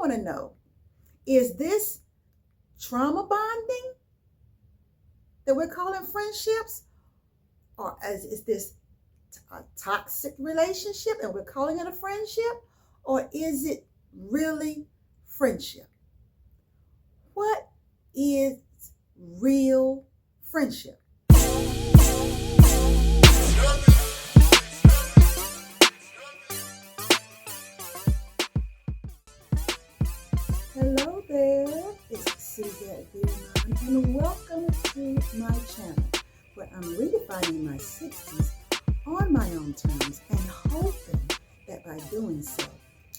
want to know, is this trauma bonding that we're calling friendships? Or is this a toxic relationship and we're calling it a friendship? Or is it really friendship? What is real friendship? Hello there, it's Suzette Bierman, and welcome to my channel where I'm redefining my 60s on my own terms and hoping that by doing so,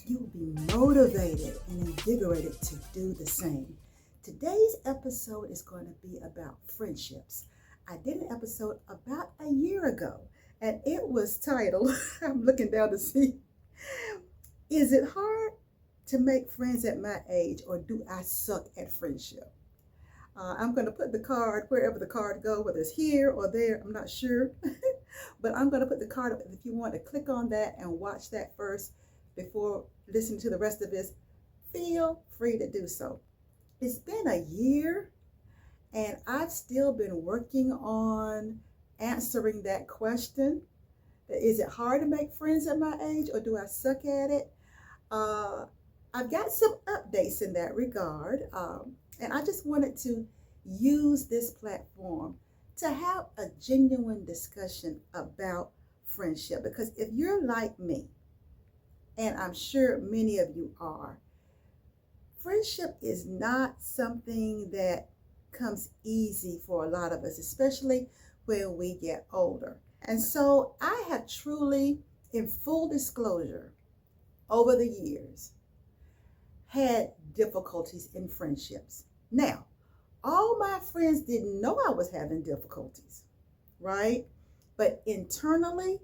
you will be motivated and invigorated to do the same. Today's episode is going to be about friendships. I did an episode about a year ago, and it was titled, I'm looking down to see, is it hard to make friends at my age, or do I suck at friendship? I'm going to put the card wherever the card goes, whether it's here or there, I'm not sure. But I'm going to put the card up. If you want to click on that and watch that first before listening to the rest of this, feel free to do so. It's been a year, and I've still been working on answering that question. Is it hard to make friends at my age, or do I suck at it? I've got some updates in that regard, and I just wanted to use this platform to have a genuine discussion about friendship. Because if you're like me, and I'm sure many of you are, friendship is not something that comes easy for a lot of us, especially when we get older. And so I have truly, in full disclosure, over the years, had difficulties in friendships. Now, all my friends didn't know I was having difficulties, right? But internally,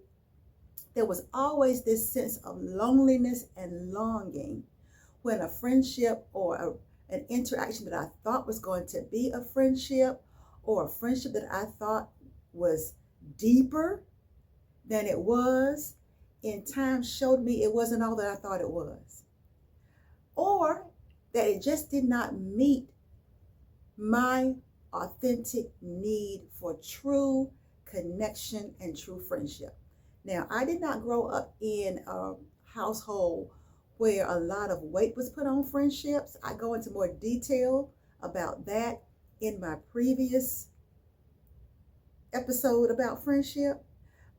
there was always this sense of loneliness and longing when a friendship or an interaction that I thought was going to be a friendship, or a friendship that I thought was deeper than it was, in time showed me it wasn't all that I thought it was. Or that it just did not meet my authentic need for true connection and true friendship. Now, I did not grow up in a household where a lot of weight was put on friendships. I go into more detail about that in my previous episode about friendship.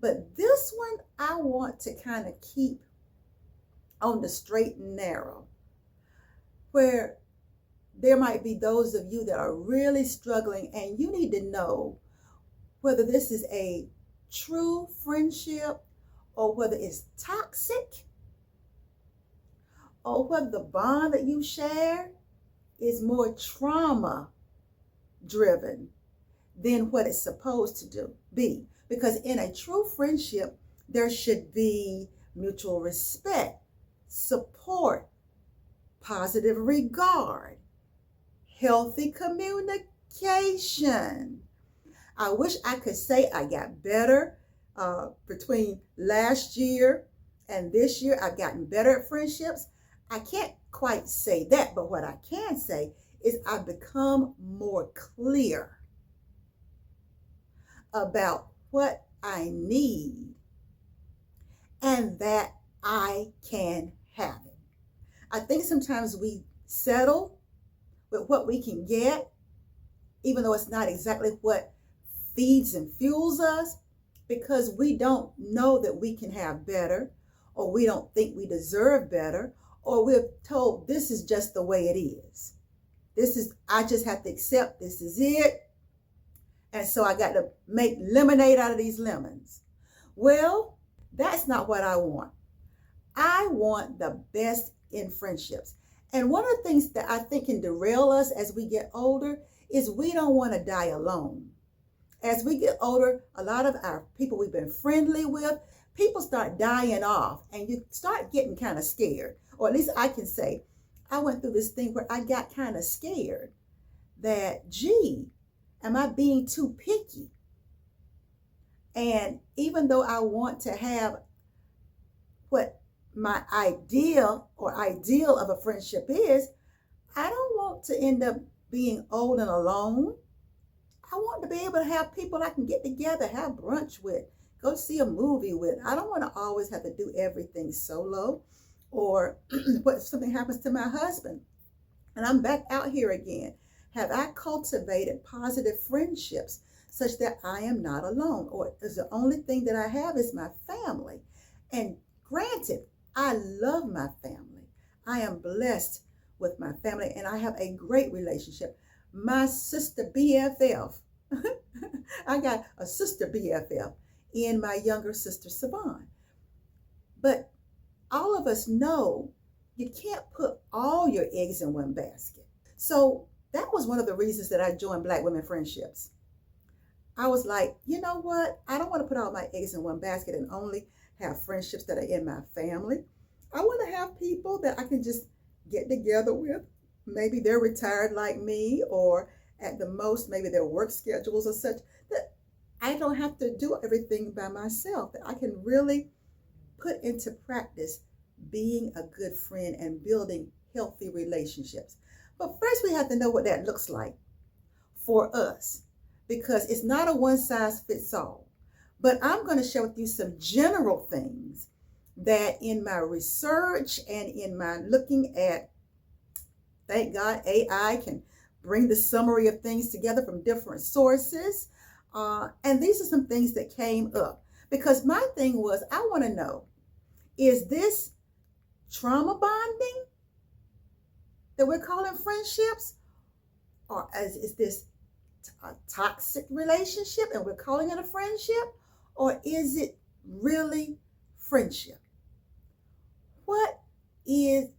But this one, I want to kind of keep on the straight and narrow, where there might be those of you that are really struggling, and you need to know whether this is a true friendship or whether it's toxic, or whether the bond that you share is more trauma driven than what it's supposed to be. Because in a true friendship, there should be mutual respect, support, positive regard, healthy communication. I wish I could say I got better between last year and this year. I've gotten better at friendships. I can't quite say that, but what I can say is I've become more clear about what I need and that I can have it. I think sometimes we settle with what we can get, even though it's not exactly what feeds and fuels us, because we don't know that we can have better, or we don't think we deserve better, or we're told this is just the way it is. I just have to accept this is it. And so I got to make lemonade out of these lemons. Well, that's not what I want. I want the best in friendships. And one of the things that I think can derail us as we get older is we don't want to die alone. As we get older, a lot of our people we've been friendly with, people start dying off, and you start getting kind of scared. Or at least I can say, I went through this thing where I got kind of scared that, gee, am I being too picky? And even though I want to have what my ideal of a friendship is, I don't want to end up being old and alone. I want to be able to have people I can get together, have brunch with, go see a movie with. I don't want to always have to do everything solo, or what if something happens to my husband and I'm back out here again? Have I cultivated positive friendships such that I am not alone? Or is the only thing that I have is my family? And granted, I love my family. I am blessed with my family and I have a great relationship. My sister BFF, I got a sister BFF in my younger sister Savon. But all of us know you can't put all your eggs in one basket. So that was one of the reasons that I joined Black Women Friendships. I was like, you know what? I don't want to put all my eggs in one basket and only have friendships that are in my family. I want to have people that I can just get together with. Maybe they're retired like me, or at the most, maybe their work schedules are such that I don't have to do everything by myself, that I can really put into practice being a good friend and building healthy relationships. But first, we have to know what that looks like for us, because it's not a one size fits all. But I'm going to share with you some general things that in my research and in my looking at, thank God AI can bring the summary of things together from different sources. And these are some things that came up, because my thing was, I want to know, is this trauma bonding that we're calling friendships? Or is this a toxic relationship and we're calling it a friendship? Or is it really friendship? What is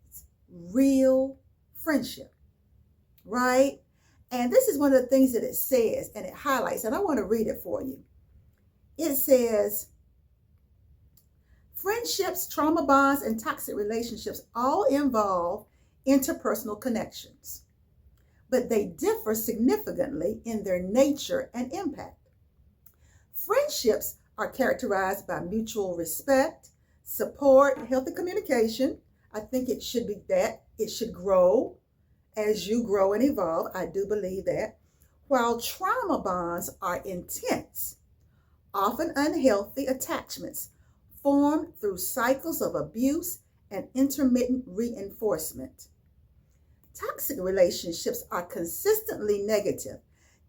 real friendship, right? And this is one of the things that it says, and it highlights, and I want to read it for you. It says, friendships, trauma bonds, and toxic relationships all involve interpersonal connections, but they differ significantly in their nature and impact. Friendships are characterized by mutual respect, support, healthy communication. I think it should be that. It should grow as you grow and evolve. I do believe that. While trauma bonds are intense, often unhealthy attachments formed through cycles of abuse and intermittent reinforcement. Toxic relationships are consistently negative,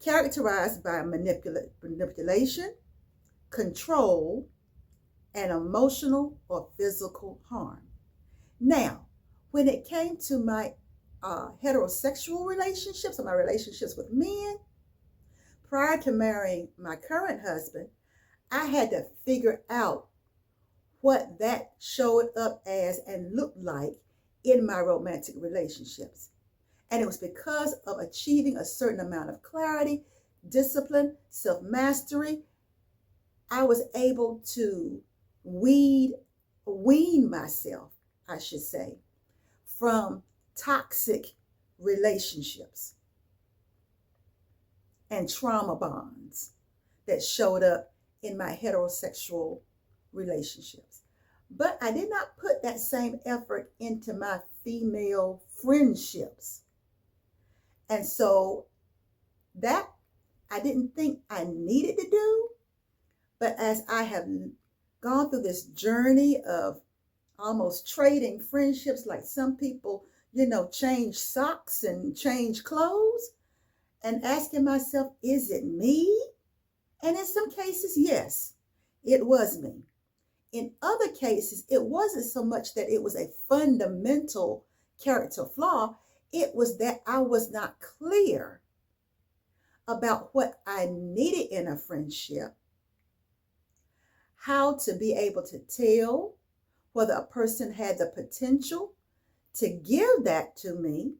characterized by manipulation, control, and emotional or physical harm. Now, when it came to my heterosexual relationships, or my relationships with men, prior to marrying my current husband, I had to figure out what that showed up as and looked like in my romantic relationships. And it was because of achieving a certain amount of clarity, discipline, self-mastery. I was able to wean myself, I should say, from toxic relationships and trauma bonds that showed up in my heterosexual relationships. But I did not put that same effort into my female friendships. And so that I didn't think I needed to do. But as I have gone through this journey of almost trading friendships, like some people, change socks and change clothes, and asking myself, is it me? And in some cases, yes, it was me. In other cases, it wasn't so much that it was a fundamental character flaw. It was that I was not clear about what I needed in a friendship, how to be able to tell whether a person had the potential to give that to me,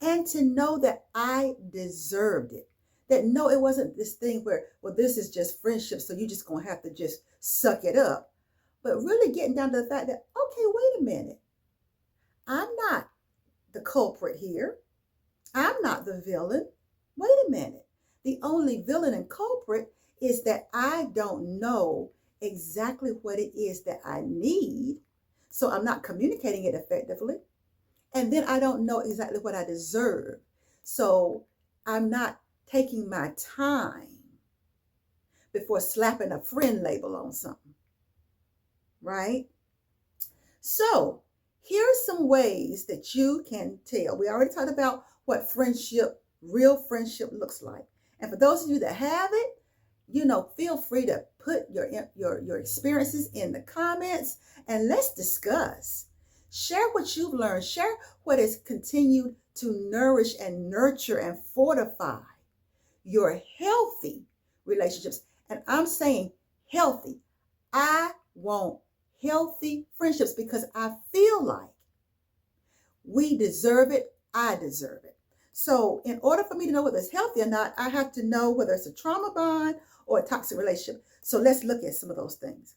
and to know that I deserved it. That no, it wasn't this thing where, well, this is just friendship, so you're just going to have to just suck it up. But really getting down to the fact that, okay, wait a minute. I'm not the culprit here. I'm not the villain. Wait a minute. The only villain and culprit is that I don't know exactly what it is that I need, So I'm not communicating it effectively. And then I don't know exactly what I deserve. So I'm not taking my time before slapping a friend label on something, right? So here's some ways that you can tell. We already talked about what friendship, real friendship looks like. And for those of you that have it, feel free to put your experiences in the comments and let's discuss. Share what you've learned. Share what has continued to nourish and nurture and fortify your healthy relationships. And I'm saying healthy. I want healthy friendships because I feel like we deserve it. I deserve it. So in order for me to know whether it's healthy or not, I have to know whether it's a trauma bond or a toxic relationship. So let's look at some of those things.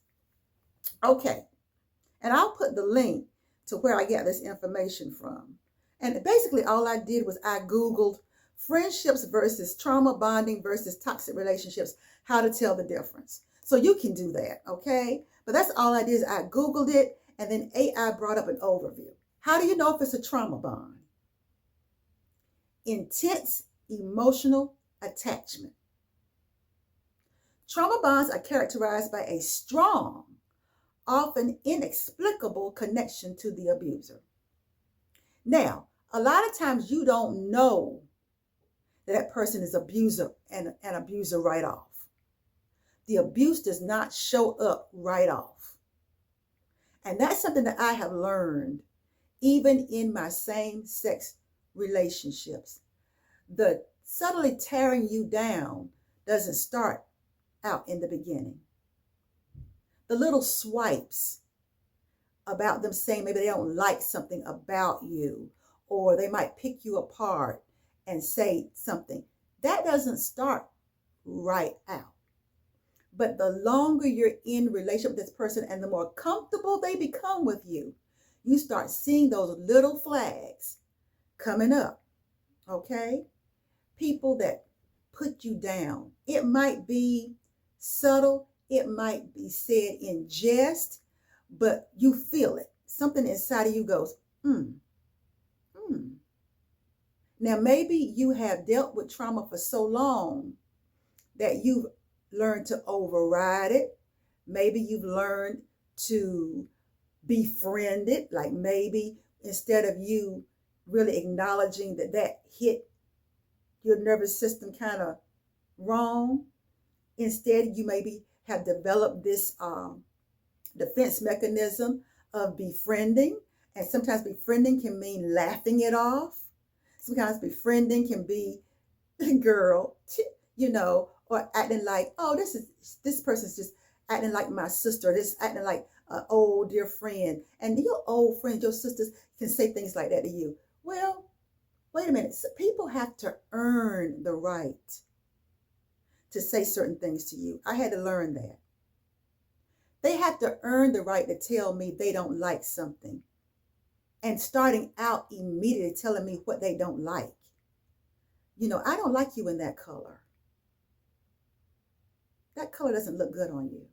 Okay. And I'll put the link to where I get this information from. And basically all I did was I Googled friendships versus trauma bonding versus toxic relationships, how to tell the difference. So you can do that, okay? But that's all I did is I Googled it and then AI brought up an overview. How do you know if it's a trauma bond? Intense emotional attachment. Trauma bonds are characterized by a strong, often inexplicable connection to the abuser. Now, a lot of times you don't know that person is abuser and an abuser right off. The abuse does not show up right off. And that's something that I have learned even in my same-sex relationships. The subtly tearing you down doesn't start out in the beginning. The little swipes about them saying maybe they don't like something about you, or they might pick you apart and say something, that doesn't start right out. But the longer you're in relationship with this person and the more comfortable they become with you, you start seeing those little flags coming up, okay? People that put you down. It might be subtle. It might be said in jest, but you feel it. Something inside of you goes, Now, maybe you have dealt with trauma for so long that you've learned to override it. Maybe you've learned to befriend it. Like maybe instead of you really acknowledging that hit your nervous system kind of wrong, instead you maybe have developed this defense mechanism of befriending. And sometimes befriending can mean laughing it off. Sometimes befriending can be, girl, or acting like, oh, this person's just acting like my sister. This acting like an old dear friend. And your old friends, your sisters can say things like that to you. Well, wait a minute. So people have to earn the right to say certain things to you. I had to learn that. They have to earn the right to tell me they don't like something. And starting out immediately telling me what they don't like. I don't like you in that color. That color doesn't look good on you.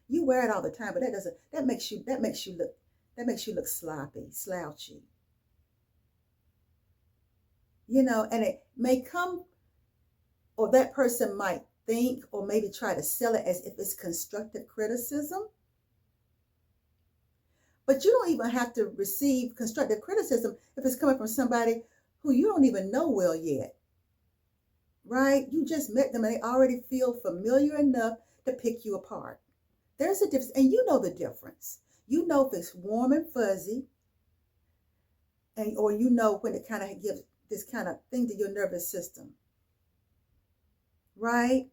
You wear it all the time, but that makes you look sloppy, slouchy. And it may come, or that person might think, or maybe try to sell it as if it's constructive criticism. But you don't even have to receive constructive criticism if it's coming from somebody who you don't even know well yet, right? You just met them and they already feel familiar enough to pick you apart. There's a difference, and you know the difference. You know if it's warm and fuzzy, or when it kind of gives this kind of thing to your nervous system, right?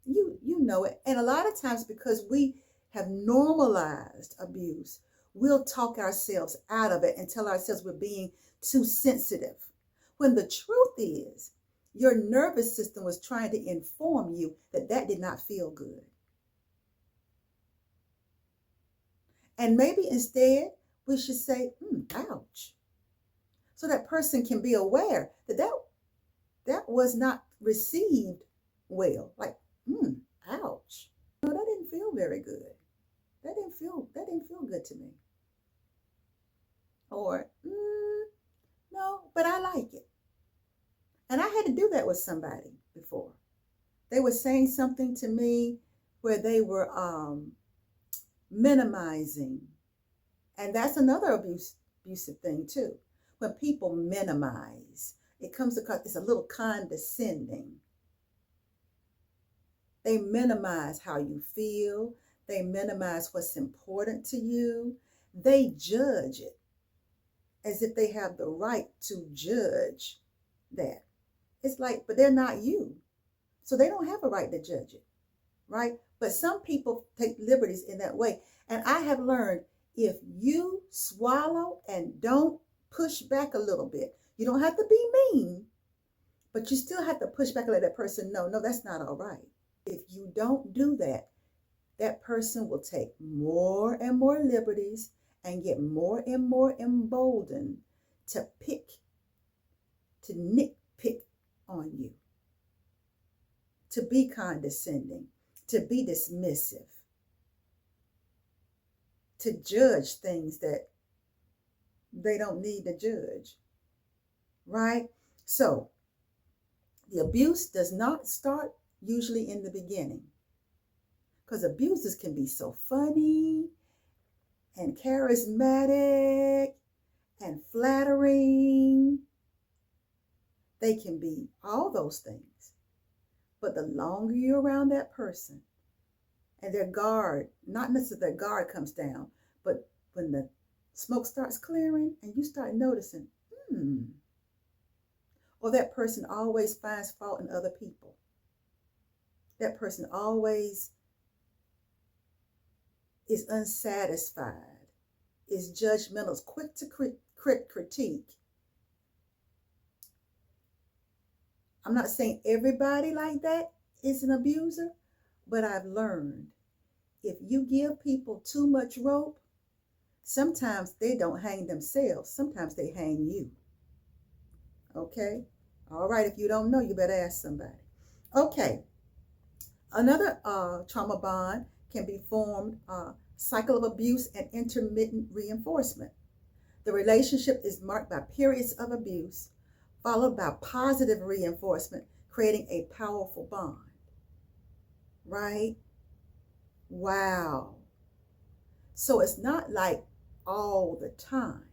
You know it. And a lot of times because we have normalized abuse, we'll talk ourselves out of it and tell ourselves we're being too sensitive. When the truth is, your nervous system was trying to inform you that did not feel good. And maybe instead we should say, ouch. So that person can be aware that was not received well. Like, ouch. No, that didn't feel very good. that didn't feel good to me. Or no, but I like it. And I had to do that with somebody before. They were saying something to me where they were minimizing. And that's another abusive thing too. When people minimize, it comes across, it's a little condescending. They minimize how you feel. They minimize what's important to you. They judge it as if they have the right to judge that. It's like, but they're not you. So they don't have a right to judge it, right? But some people take liberties in that way. And I have learned, if you swallow and don't push back a little bit, you don't have to be mean, but you still have to push back and let that person know, no, that's not all right. If you don't do that, that person will take more and more liberties and get more and more emboldened to nitpick on you, to be condescending, to be dismissive, to judge things that they don't need to judge, right? So the abuse does not start usually in the beginning, because abusers can be so funny and charismatic and flattering. They can be all those things. But the longer you're around that person and their guard, not necessarily their guard comes down, but when the smoke starts clearing and you start noticing, or that person always finds fault in other people. That person always is unsatisfied, is judgmental, is quick to critique. I'm not saying everybody like that is an abuser, but I've learned if you give people too much rope, sometimes they don't hang themselves. Sometimes they hang you. Okay? All right, if you don't know, you better ask somebody. Okay. Another trauma bond can be formed, cycle of abuse and intermittent reinforcement. The relationship is marked by periods of abuse, followed by positive reinforcement, creating a powerful bond. Right? Wow. So it's not like all the time,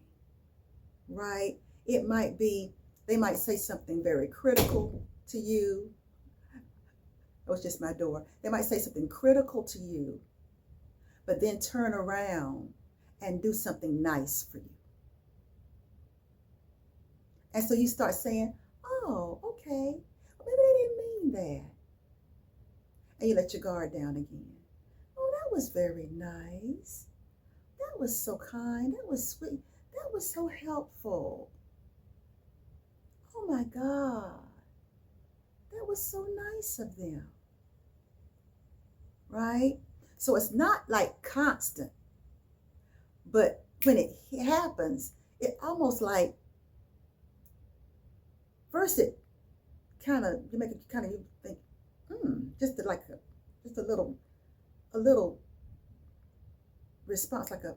right? It might be, they might say something very critical to you. It was just my door. They might say something critical to you, but then turn around and do something nice for you. And so you start saying, oh, okay, well, maybe they didn't mean that. And you let your guard down again. Oh, that was very nice. That was so kind. That was sweet. That was so helpful. Oh my God. That was so nice of them. Right? So it's not like constant. But when it happens, it almost like, first it kind of, you make it kind of, you think, just a little response, like a,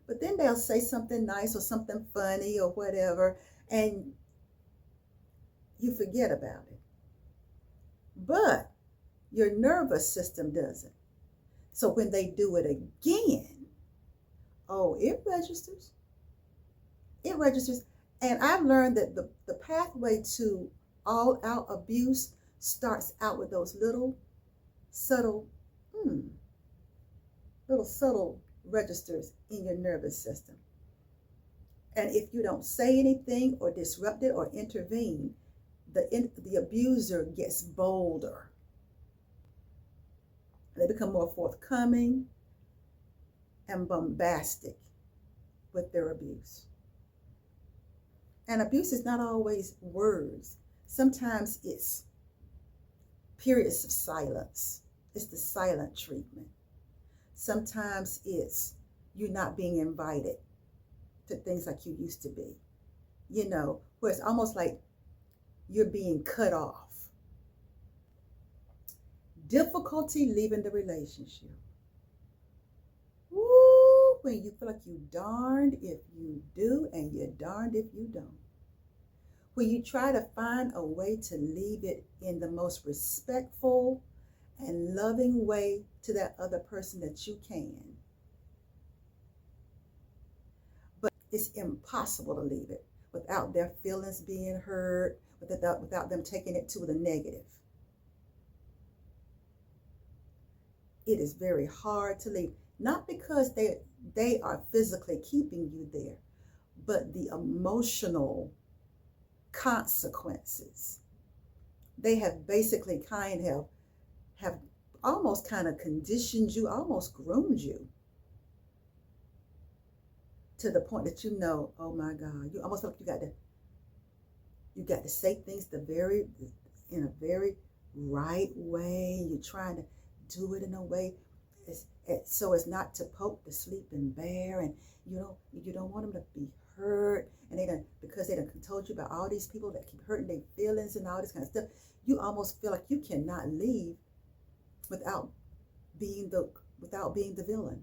But then they'll say something nice or something funny or whatever, and you forget about it. But your nervous system doesn't. So when they do it again, oh, it registers. It registers. And I've learned that the pathway to all out abuse starts out with those little subtle registers in your nervous system. And if you don't say anything or disrupt it or intervene, the abuser gets bolder. They become more forthcoming and bombastic with their abuse. And abuse is not always words. Sometimes it's periods of silence. It's the silent treatment. Sometimes it's you not being invited to things like you used to be. You know, where it's almost like you're being cut off. Difficulty leaving the relationship. Woo, when you feel like you darned if you do and you're darned if you don't. When you try to find a way to leave it in the most respectful and loving way to that other person that you can. But it's impossible to leave it without their feelings being hurt, without them taking it to the negative. It is very hard to leave, not because they are physically keeping you there, but the emotional consequences. They have basically have almost kind of conditioned you, almost groomed you to the point that you know, oh my God, you almost feel like you got to say things in a very right way. You're trying to do it in a way so as not to poke the sleeping bear, and you don't want them to be hurt, and because they done told you about all these people that keep hurting their feelings and all this kind of stuff. You almost feel like you cannot leave without being the villain.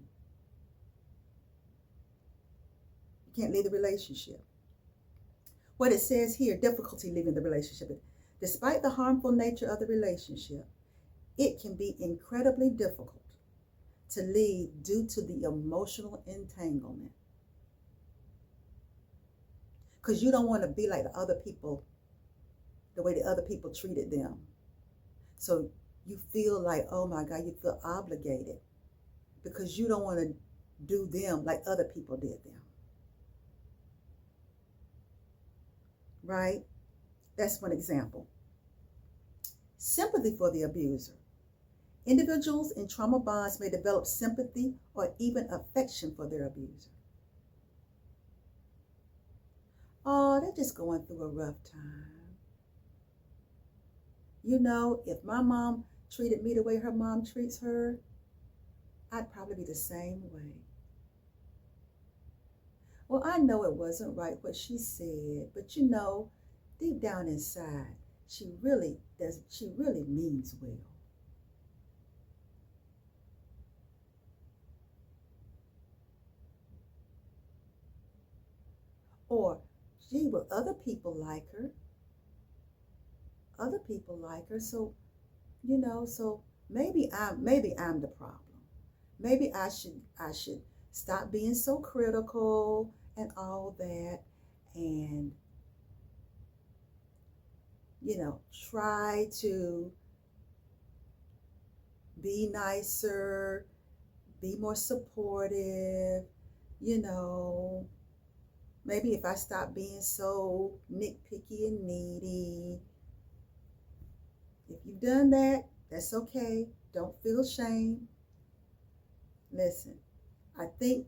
You can't leave the relationship. What it says here, difficulty leaving the relationship. Despite the harmful nature of the relationship, it can be incredibly difficult to leave due to the emotional entanglement. Because you don't want to be like the way the other people treated them. So you feel like, oh my God, you feel obligated because you don't want to do them like other people did them. Right? That's one example. Sympathy for the abuser. Individuals in trauma bonds may develop sympathy or even affection for their abuser. Oh, they're just going through a rough time. You know, if my mom treated me the way her mom treats her, I'd probably be the same way. Well, I know it wasn't right what she said, but you know, deep down inside, she really means well. Or, gee, well, other people like her. Other people like her, so maybe I'm the problem. Maybe I should stop being so critical and all that, and try to be nicer, be more supportive, maybe if I stop being so nitpicky and needy. If you've done that, that's okay. Don't feel shame. Listen, I think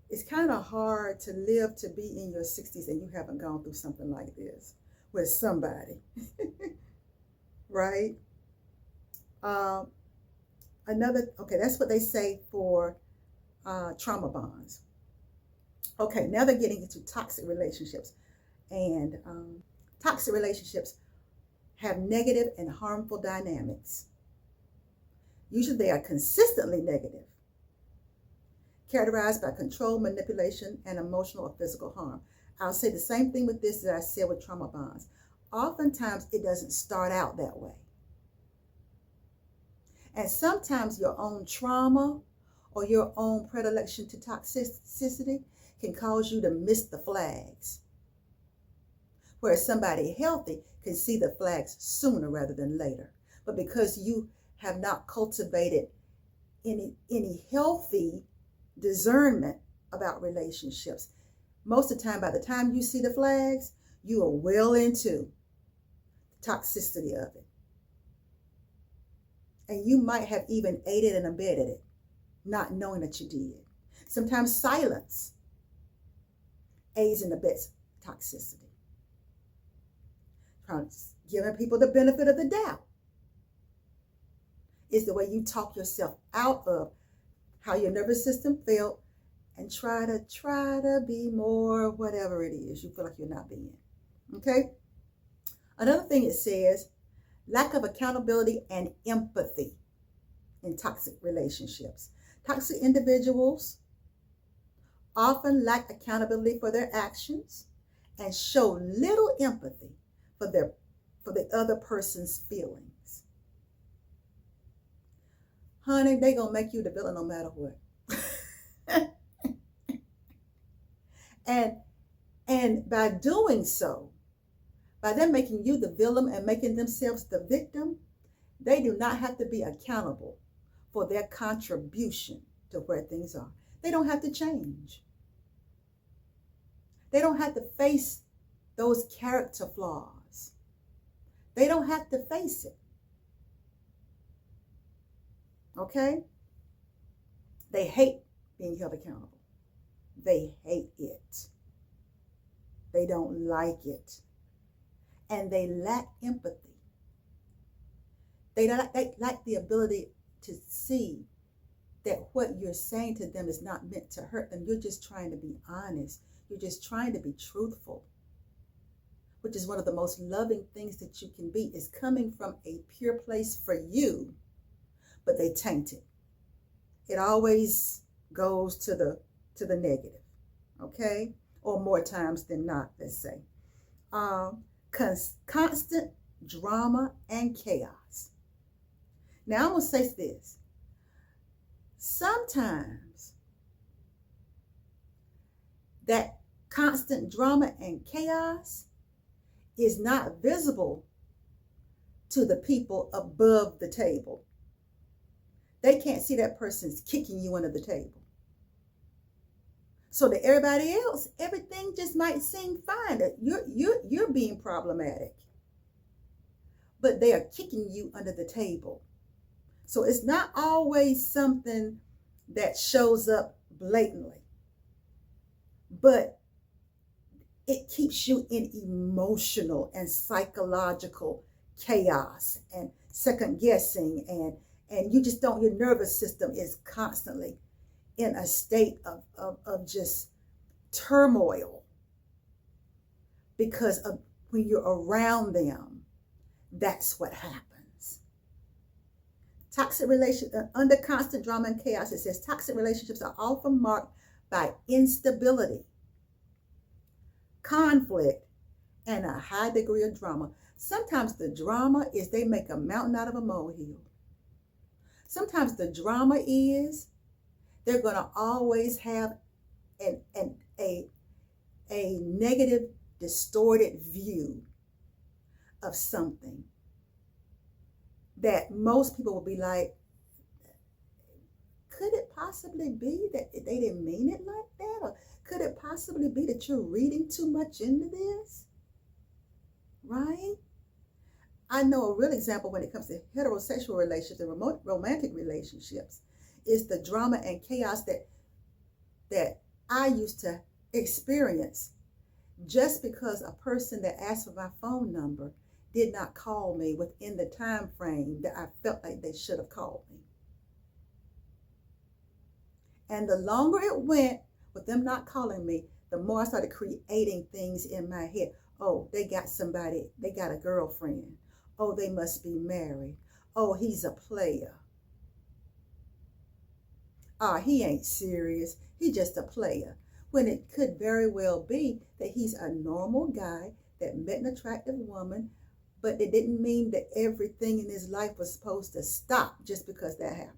it's kind of hard to live to be in your 60s and you haven't gone through something like this with somebody, right? That's what they say for trauma bonds. Okay, now they're getting into toxic relationships. And toxic relationships have negative and harmful dynamics. Usually they are consistently negative, characterized by control, manipulation, and emotional or physical harm. I'll say the same thing with this that I said with trauma bonds. Oftentimes it doesn't start out that way. And sometimes your own trauma or your own predilection to toxicity can cause you to miss the flags. Whereas somebody healthy can see the flags sooner rather than later. But because you have not cultivated any healthy discernment about relationships, most of the time, by the time you see the flags, you are well into the toxicity of it. And you might have even aided and abetted it, not knowing that you did. Sometimes silence aids and abets toxicity. Giving people the benefit of the doubt is the way you talk yourself out of how your nervous system felt and try to be more whatever it is you feel like you're not being. Okay? Another thing it says, lack of accountability and empathy. in toxic relationships. Toxic individuals often lack accountability for their actions and show little empathy for the other person's feelings. Honey, they gonna make you the villain no matter what. and by doing so, by them making you the villain and making themselves the victim, they do not have to be accountable for their contribution to where things are. They don't have to change. They don't have to face those character flaws. They don't have to face it. Okay? They hate being held accountable. They hate it. They don't like it. And they lack empathy. They lack the ability to see that what you're saying to them is not meant to hurt them. You're just trying to be honest. You're just trying to be truthful, which is one of the most loving things that you can be, is coming from a pure place for you, but they taint it. It always goes to the negative, okay? Or more times than not, let's say. Constant drama and chaos. Now, I'm going to say this. Sometimes that constant drama and chaos is not visible to the people above the table. They can't see that person's kicking you under the table. So to everybody else, everything just might seem fine. That you're being problematic, but they are kicking you under the table. So it's not always something that shows up blatantly, but it keeps you in emotional and psychological chaos and second guessing, and you just don't, your nervous system is constantly in a state of just turmoil because of when you're around them. That's what happens. Toxic relationships, under constant drama and chaos, it says toxic relationships are often marked by instability, conflict, and a high degree of drama. Sometimes the drama is they make a mountain out of a molehill. Sometimes the drama is they're going to always have a negative, distorted view of something that most people will be like, could it possibly be that they didn't mean it like that? Or could it possibly be that you're reading too much into this? Right? I know a real example when it comes to heterosexual relationships and romantic relationships is the drama and chaos that I used to experience just because a person that asked for my phone number did not call me within the time frame that I felt like they should have called me. And the longer it went with them not calling me, the more I started creating things in my head. Oh, they got somebody, they got a girlfriend. Oh, they must be married. Oh, he's a player. He ain't serious. He's just a player. When it could very well be that he's a normal guy that met an attractive woman, but it didn't mean that everything in his life was supposed to stop just because that happened.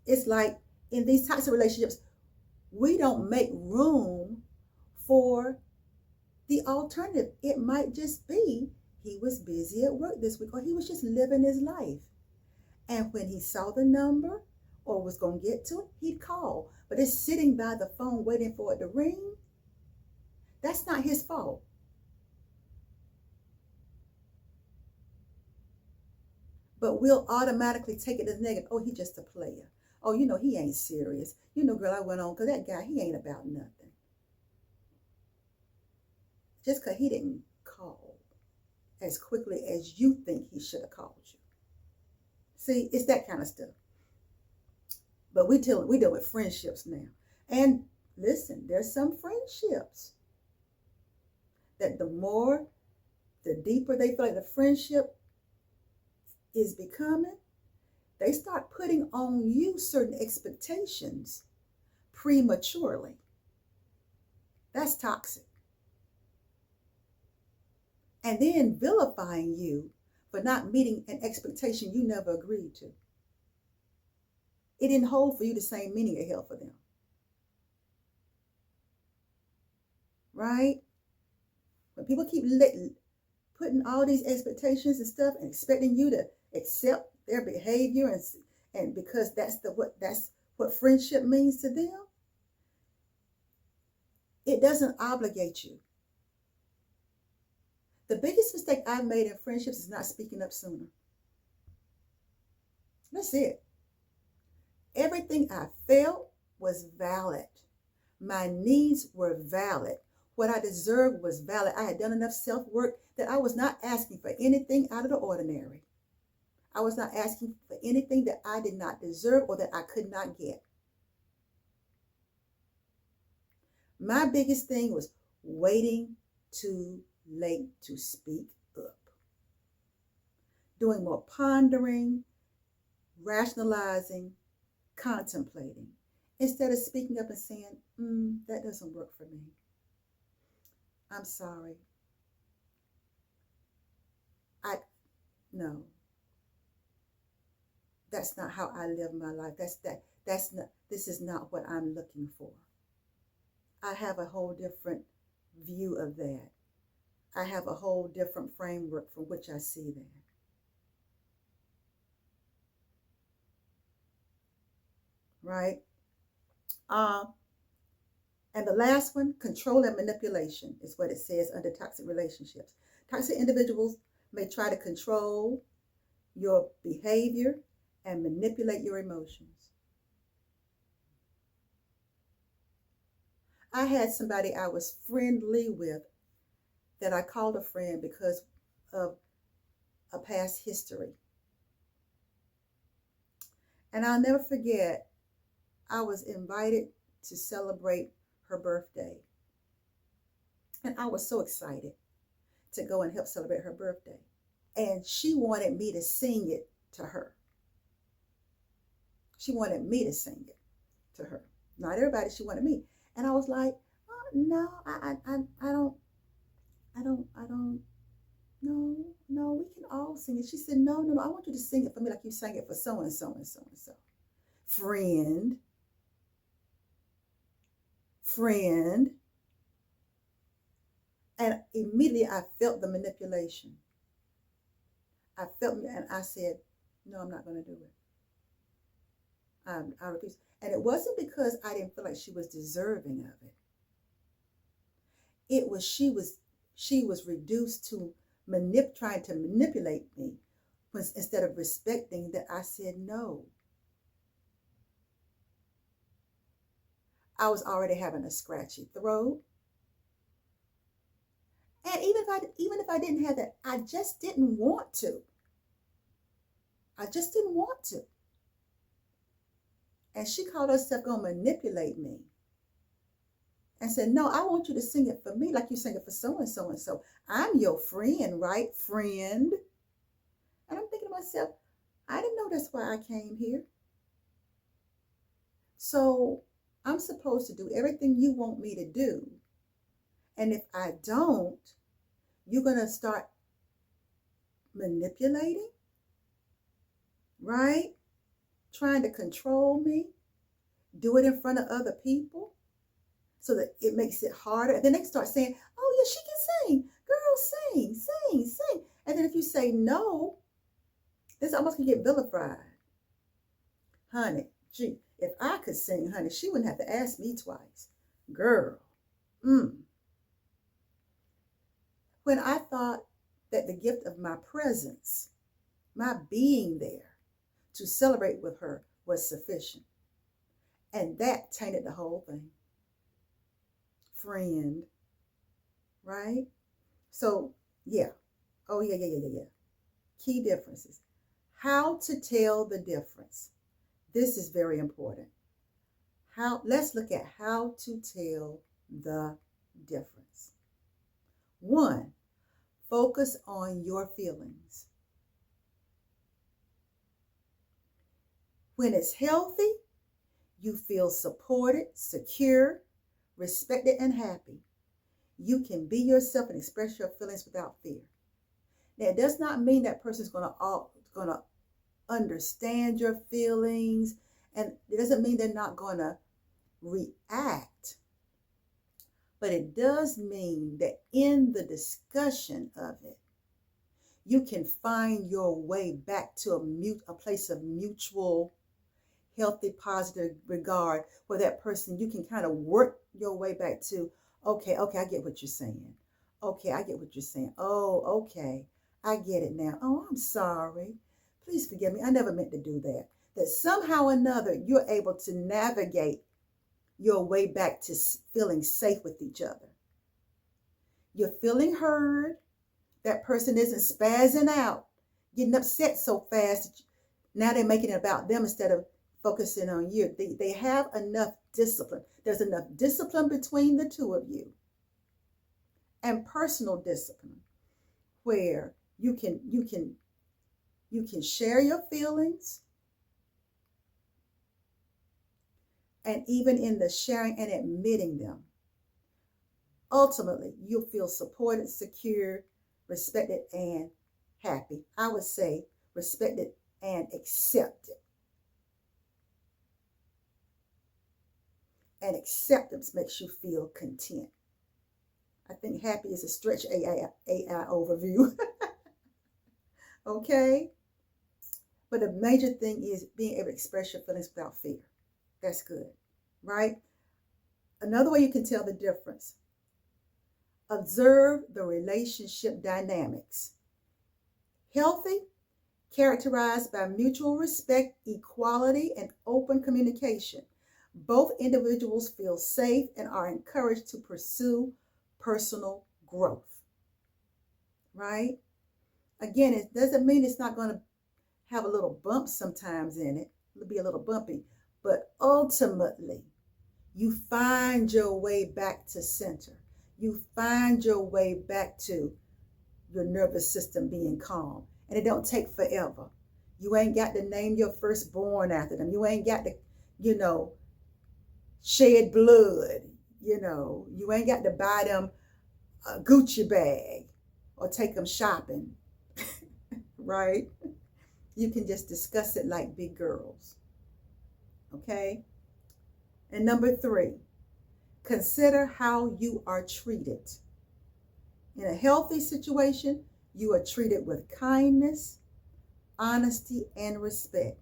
It's like in these types of relationships, we don't make room for the alternative. It might just be he was busy at work this week, or he was just living his life. And when he saw the number or was going to get to it, he'd call. But it's sitting by the phone waiting for it to ring. That's not his fault. But we'll automatically take it as negative. Oh, he's just a player. Oh, he ain't serious. Girl, I went on because that guy, he ain't about nothing. Just because he didn't call as quickly as you think he should have called you. See, it's that kind of stuff. But we deal with friendships now. And listen, there's some friendships that the more the deeper they feel like the friendship is becoming, they start putting on you certain expectations prematurely. That's toxic. And then vilifying you for not meeting an expectation you never agreed to. It didn't hold for you the same meaning it held for them. Right? When people keep putting all these expectations and stuff and expecting you to accept their behavior and because that's what friendship means to them, it doesn't obligate you. The biggest mistake I've made in friendships is not speaking up sooner. That's it. Everything I felt was valid. My needs were valid. What I deserved was valid. I had done enough self-work that I was not asking for anything out of the ordinary. I was not asking for anything that I did not deserve or that I could not get. My biggest thing was waiting too late to speak up. Doing more pondering, rationalizing, contemplating, instead of speaking up and saying, that doesn't work for me. I'm sorry. No. That's not how I live my life. This is not what I'm looking for. I have a whole different view of that. I have a whole different framework from which I see that. Right? And the last one, control and manipulation, is what it says under toxic relationships. Toxic individuals may try to control your behavior and manipulate your emotions. I had somebody I was friendly with that I called a friend because of a past history. And I'll never forget, I was invited to celebrate her birthday. And I was so excited to go and help celebrate her birthday. And she wanted me to sing it to her. She wanted me to sing it to her. Not everybody, she wanted me. And I was like, oh, no, I don't, no, we can all sing it. She said, no, I want you to sing it for me like you sang it for so and so and so and so. Friend. And immediately I felt the manipulation. I felt, and I said, no, I'm not going to do it. I refuse. And it wasn't because I didn't feel like she was deserving of it. It was she was reduced to trying to manipulate me instead of respecting that I said no. I was already having a scratchy throat. And even if I didn't have that, I just didn't want to. And she called herself going to manipulate me. And said, no, I want you to sing it for me like you sing it for so and so and so. I'm your friend, right? Friend. And I'm thinking to myself, I didn't know that's why I came here. So I'm supposed to do everything you want me to do. And if I don't, you're going to start manipulating, right? Trying to control me, do it in front of other people so that it makes it harder. And then they start saying, oh, yeah, she can sing. Girl, sing. And then if you say no, this almost can get vilified. Honey, gee, if I could sing, honey, she wouldn't have to ask me twice. Girl. When I thought that the gift of my presence, my being there to celebrate with her was sufficient. And that tainted the whole thing. Friend. Right? So, yeah. Oh, yeah. Key differences. How to tell the difference. This is very important. Let's look at how to tell the difference. 1, focus on your feelings. When it's healthy, you feel supported, secure, respected, and happy. You can be yourself and express your feelings without fear. Now, it does not mean that person's gonna understand your feelings, and it doesn't mean they're not gonna react. But it does mean that in the discussion of it, you can find your way back to a place of mutual, healthy, positive regard where that person, you can kind of work your way back to, okay, I get what you're saying. Okay, I get what you're saying. Oh, okay, I get it now. Oh, I'm sorry. Please forgive me. I never meant to do that. That somehow or another, you're able to navigate your way back to feeling safe with each other. You're feeling heard. That person isn't spazzing out, getting upset so fast. Now they're making it about them instead of focusing on you. They have enough discipline. There's enough discipline between the two of you, and personal discipline where you can share your feelings, and even in the sharing and admitting them, ultimately you'll feel supported, secure, respected, and happy. I would say respected and accepted. And acceptance makes you feel content. I think happy is a stretch AI overview. Okay? But the major thing is being able to express your feelings without fear. That's good, right? Another way you can tell the difference. Observe the relationship dynamics. Healthy, characterized by mutual respect, equality, and open communication. Both individuals feel safe and are encouraged to pursue personal growth, right? Again, it doesn't mean it's not going to have a little bump sometimes in it. It'll be a little bumpy, but ultimately, you find your way back to center. You find your way back to your nervous system being calm. And it don't take forever. You ain't got to name your firstborn after them. You ain't got to, shed blood. You ain't got to buy them a Gucci bag or take them shopping, right? You can just discuss it like big girls, okay? And number 3, consider how you are treated. In a healthy situation, you are treated with kindness, honesty, and respect.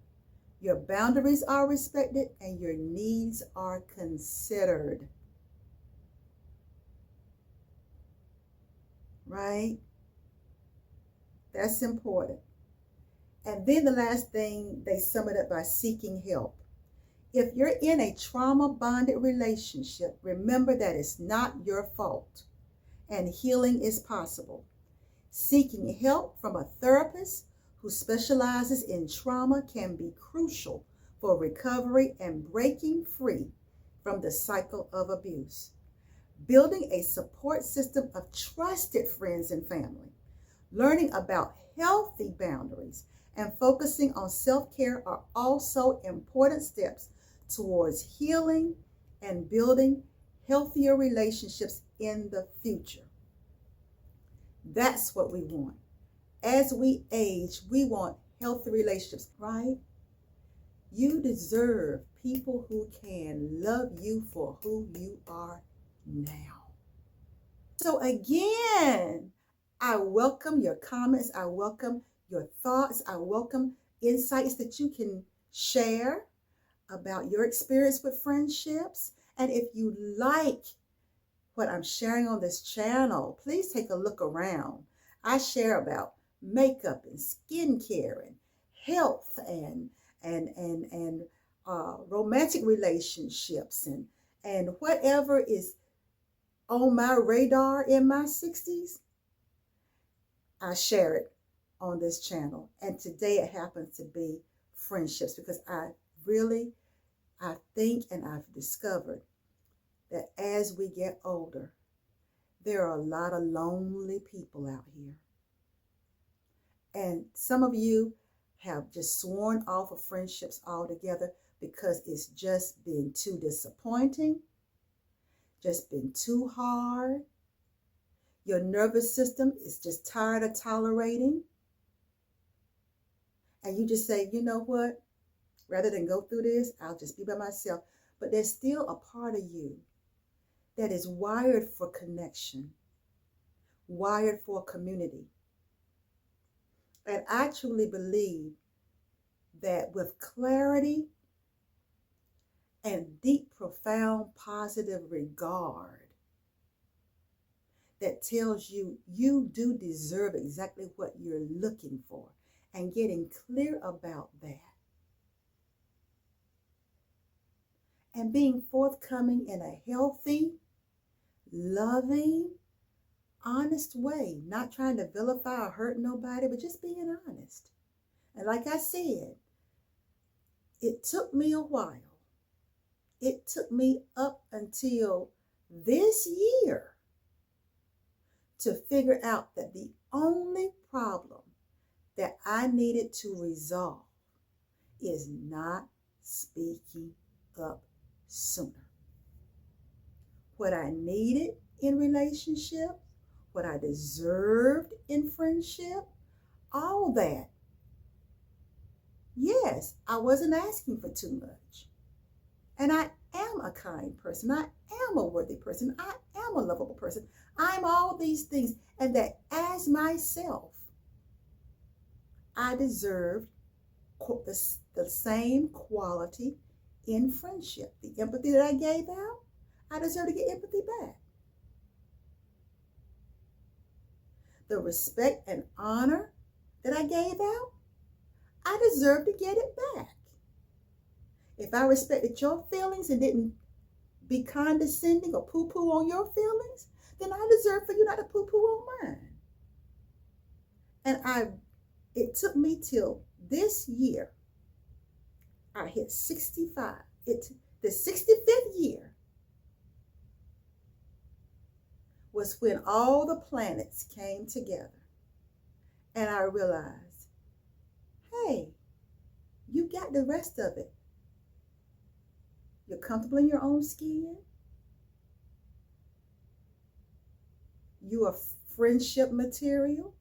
Your boundaries are respected and your needs are considered. Right? That's important. And then the last thing, they sum it up by seeking help. If you're in a trauma-bonded relationship, remember that it's not your fault and healing is possible. Seeking help from a therapist who specializes in trauma can be crucial for recovery and breaking free from the cycle of abuse. Building a support system of trusted friends and family, learning about healthy boundaries, and focusing on self-care are also important steps towards healing and building healthier relationships in the future. That's what we want. As we age, we want healthy relationships, right? You deserve people who can love you for who you are now. So again, I welcome your comments. I welcome your thoughts. I welcome insights that you can share about your experience with friendships. And if you like what I'm sharing on this channel, please take a look around. I share about makeup and skincare and health and romantic relationships and whatever is on my radar in my 60s, I share it on this channel. And today it happens to be friendships, because I think and I've discovered that as we get older, There are a lot of lonely people out here. And some of you have just sworn off of friendships altogether because it's just been too disappointing, just been too hard. Your nervous system is just tired of tolerating. And you just say, you know what? Rather than go through this, I'll just be by myself. But there's still a part of you that is wired for connection, wired for community. And I truly believe that with clarity and deep, profound, positive regard that tells you you do deserve exactly what you're looking for, and getting clear about that. And being forthcoming in a healthy, loving, honest way, not trying to vilify or hurt nobody, but just being honest. And like I said, it took me a while. It took me up until this year to figure out that the only problem that I needed to resolve is not speaking up sooner. What I needed in relationship, what I deserved in friendship, all that. Yes, I wasn't asking for too much. And I am a kind person. I am a worthy person. I am a lovable person. I'm all these things. And that as myself, I deserved the same quality in friendship. The empathy that I gave out, I deserve to get empathy back. The respect and honor that I gave out, I deserve to get it back. If I respected your feelings and didn't be condescending or poo-poo on your feelings, then I deserve for you not to poo-poo on mine. And it took me till this year. I hit 65. The 65th year was when all the planets came together. And I realized, hey, you got the rest of it. You're comfortable in your own skin. You are friendship material.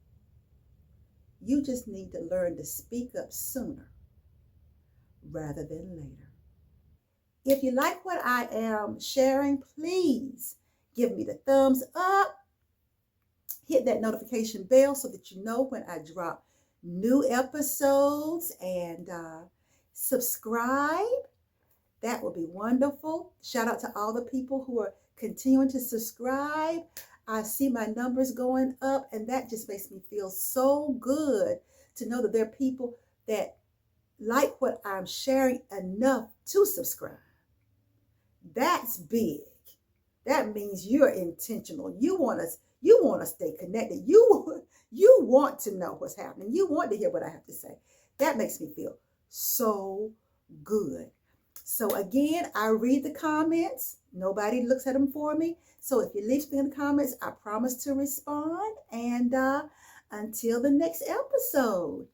You just need to learn to speak up sooner rather than later. If you like what I am sharing, please give me the thumbs up. Hit that notification bell so that you know when I drop new episodes, and subscribe. That would be wonderful. Shout out to all the people who are continuing to subscribe. I see my numbers going up, and that just makes me feel so good to know that there are people that like what I'm sharing enough to subscribe. That's big. That means you're intentional. You want to stay connected. You want to know what's happening. You want to hear what I have to say. That makes me feel so good. So again, I read the comments. Nobody looks at them for me. So if you leave something in the comments, I promise to respond. And until the next episode,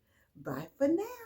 bye for now.